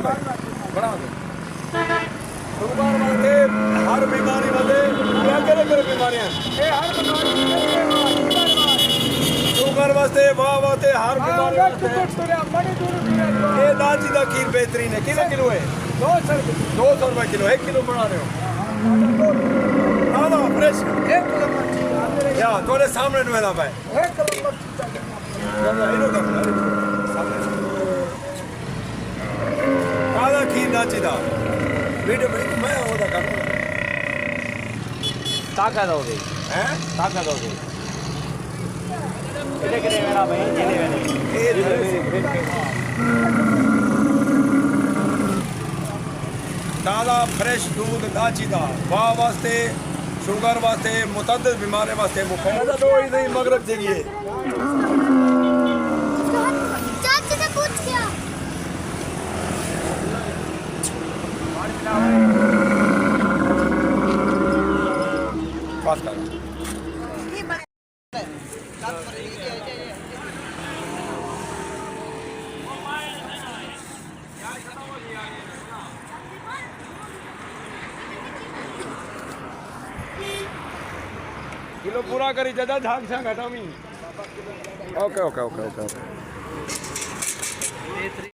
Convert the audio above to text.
बना दो शुगर वास्ते हर बीमारी वाले क्या बीमारियां शुगर वास्ते वाह वास्ते हर बीमारी ये दाची का खीर बेहतरीन है कितना किलो है 200 रुपए किलो 1 किलो बना रहे हो ना फ्रेश या थोड़े सामने मेरा भाई काला खीर दाची दा वीडियो मैं होता कर ताकत हो गई हैं ताकत हो गई इधर करे मेरा भाई ताज़ा फ्रेश दूध दाची दा वाह वास्ते शुगर वास्ते मुतअद्दिद बीमारी वास्ते मुफीद दो ही नहीं मगरब चाहिए चाची ने पूछ किया बात कर किलो पूरा करी जदा झाक छा घटावी ओके ओके ओके ओके